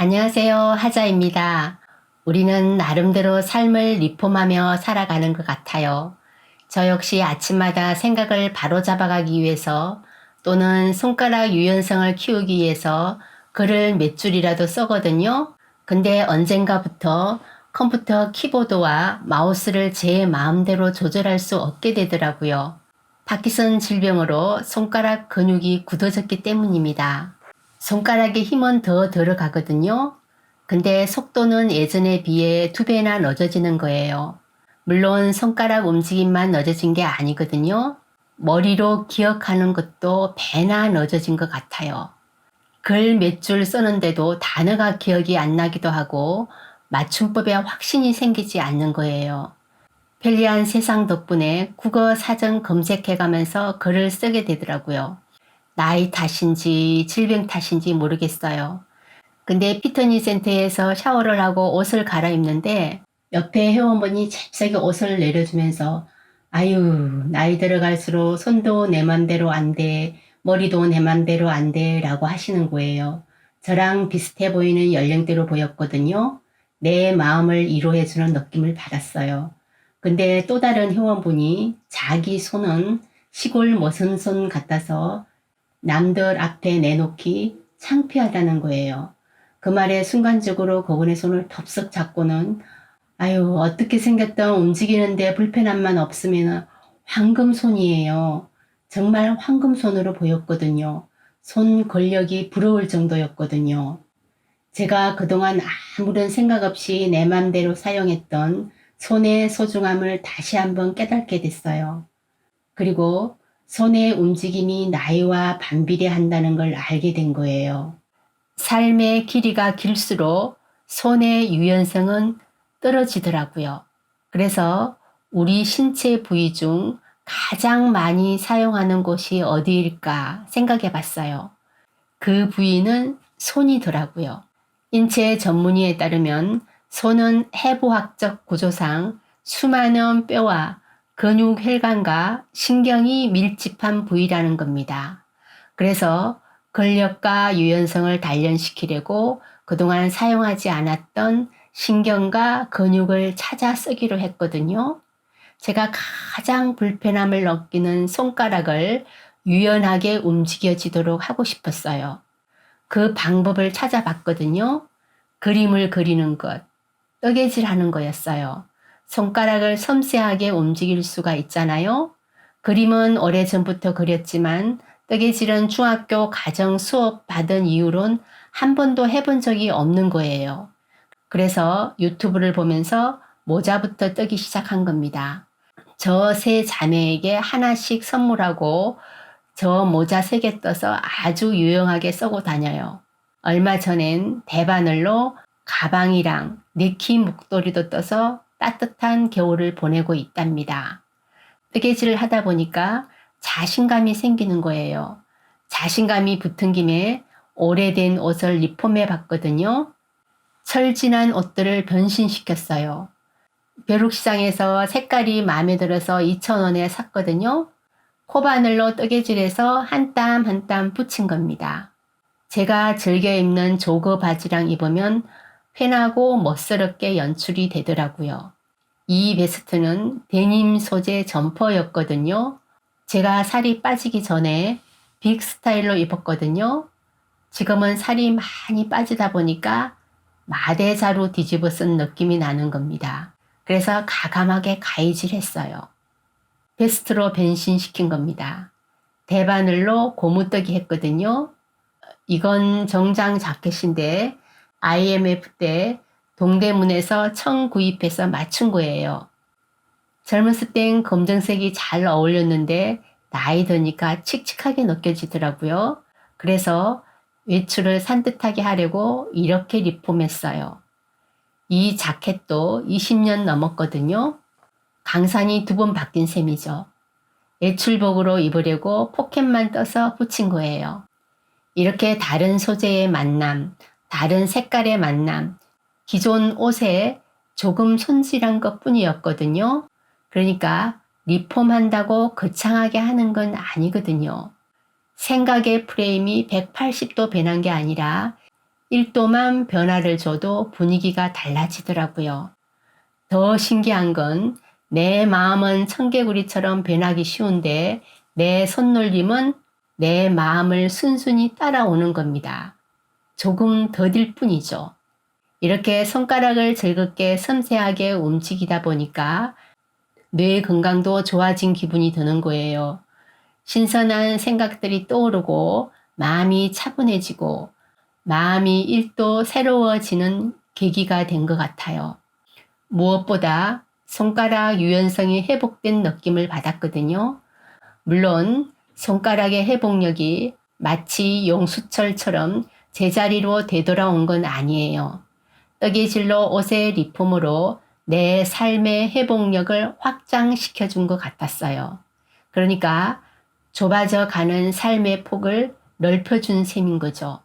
안녕하세요. 하자입니다. 우리는 나름대로 삶을 리폼하며 살아가는 것 같아요. 저 역시 아침마다 생각을 바로잡아가기 위해서 또는 손가락 유연성을 키우기 위해서 글을 몇 줄이라도 쓰거든요. 근데 언젠가부터 컴퓨터 키보드와 마우스를 제 마음대로 조절할 수 없게 되더라고요. 파키슨 질병으로 손가락 근육이 굳어졌기 때문입니다. 손가락에 힘은 더 들어가거든요. 근데 속도는 예전에 비해 2배나 늦어지는 거예요. 물론 손가락 움직임만 늦어진 게 아니거든요. 머리로 기억하는 것도 배나 늦어진 것 같아요. 글 몇 줄 쓰는데도 단어가 기억이 안 나기도 하고 맞춤법에 확신이 생기지 않는 거예요. 편리한 세상 덕분에 국어 사전 검색해가면서 글을 쓰게 되더라고요. 나이 탓인지 질병 탓인지 모르겠어요. 근데 피터니 센터에서 샤워를 하고 옷을 갈아입는데 옆에 회원분이 잽싸게 옷을 내려주면서 아유, 나이 들어갈수록 손도 내 맘대로 안 돼, 머리도 내 맘대로 안 돼 라고 하시는 거예요. 저랑 비슷해 보이는 연령대로 보였거든요. 내 마음을 위로해주는 느낌을 받았어요. 근데 또 다른 회원분이 자기 손은 시골 모선손 같아서 남들 앞에 내놓기 창피하다는 거예요. 그 말에 순간적으로 그분의 손을 덥석 잡고는 아유, 어떻게 생겼던 움직이는데 불편함만 없으면 황금손이에요. 정말 황금손으로 보였거든요. 손 근력이 부러울 정도였거든요. 제가 그동안 아무런 생각 없이 내 맘대로 사용했던 손의 소중함을 다시 한번 깨닫게 됐어요. 그리고 손의 움직임이 나이와 반비례한다는 걸 알게 된 거예요. 삶의 길이가 길수록 손의 유연성은 떨어지더라고요. 그래서 우리 신체 부위 중 가장 많이 사용하는 곳이 어디일까 생각해 봤어요. 그 부위는 손이더라고요. 인체 전문의에 따르면 손은 해부학적 구조상 수많은 뼈와 근육 혈관과 신경이 밀집한 부위라는 겁니다. 그래서 근력과 유연성을 단련시키려고 그동안 사용하지 않았던 신경과 근육을 찾아 쓰기로 했거든요. 제가 가장 불편함을 느끼는 손가락을 유연하게 움직여지도록 하고 싶었어요. 그 방법을 찾아봤거든요. 그림을 그리는 것, 뜨개질 하는 거였어요. 손가락을 섬세하게 움직일 수가 있잖아요. 그림은 오래전부터 그렸지만 뜨개질은 중학교 가정 수업 받은 이후론 한 번도 해본 적이 없는 거예요. 그래서 유튜브를 보면서 모자부터 뜨기 시작한 겁니다. 저 세 자매에게 하나씩 선물하고 저 모자 3개 떠서 아주 유용하게 쓰고 다녀요. 얼마 전엔 대바늘로 가방이랑 네키 목도리도 떠서 따뜻한 겨울을 보내고 있답니다. 뜨개질을 하다 보니까 자신감이 생기는 거예요. 자신감이 붙은 김에 오래된 옷을 리폼해 봤거든요. 철진한 옷들을 변신시켰어요. 벼룩시장에서 색깔이 마음에 들어서 2,000원에 샀거든요. 코바늘로 뜨개질해서 한 땀 한 땀 붙인 겁니다. 제가 즐겨 입는 조거 바지랑 입으면 편하고 멋스럽게 연출이 되더라고요. 이 베스트는 데님 소재 점퍼였거든요. 제가 살이 빠지기 전에 빅 스타일로 입었거든요. 지금은 살이 많이 빠지다 보니까 마대자루 뒤집어 쓴 느낌이 나는 겁니다. 그래서 가감하게 가위질했어요. 베스트로 변신시킨 겁니다. 대바늘로 고무뜨기 했거든요. 이건 정장 자켓인데 IMF 때 동대문에서 청 구입해서 맞춘 거예요. 젊었을 땐 검정색이 잘 어울렸는데 나이 드니까 칙칙하게 느껴지더라고요. 그래서 외출을 산뜻하게 하려고 이렇게 리폼했어요. 이 자켓도 20년 넘었거든요. 강산이 2번 바뀐 셈이죠. 외출복으로 입으려고 포켓만 떠서 붙인 거예요. 이렇게 다른 소재의 만남, 다른 색깔의 만남, 기존 옷에 조금 손질한 것 뿐이었거든요. 그러니까 리폼한다고 거창하게 하는 건 아니거든요. 생각의 프레임이 180도 변한 게 아니라 1도만 변화를 줘도 분위기가 달라지더라고요. 더 신기한 건 내 마음은 청개구리처럼 변하기 쉬운데 내 손놀림은 내 마음을 순순히 따라오는 겁니다. 조금 더딜 뿐이죠. 이렇게 손가락을 즐겁게 섬세하게 움직이다 보니까 뇌 건강도 좋아진 기분이 드는 거예요. 신선한 생각들이 떠오르고 마음이 차분해지고 마음이 1도 새로워지는 계기가 된 것 같아요. 무엇보다 손가락 유연성이 회복된 느낌을 받았거든요. 물론 손가락의 회복력이 마치 용수철처럼 제자리로 되돌아온 건 아니에요. 뜨개질로 옷의 리폼으로 내 삶의 회복력을 확장시켜 준 것 같았어요. 그러니까 좁아져 가는 삶의 폭을 넓혀준 셈인 거죠.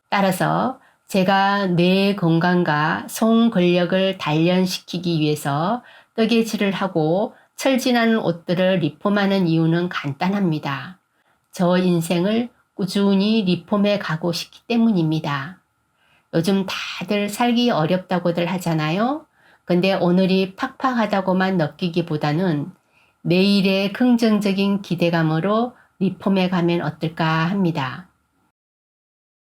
따라서 제가 뇌 건강과 손 근력을 단련시키기 위해서 뜨개질을 하고 철진하는 옷들을 리폼하는 이유는 간단합니다. 저 인생을 꾸준히 리폼해 가고 싶기 때문입니다. 요즘 다들 살기 어렵다고들 하잖아요. 근데 오늘이 팍팍하다고만 느끼기보다는 내일의 긍정적인 기대감으로 리폼해 가면 어떨까 합니다.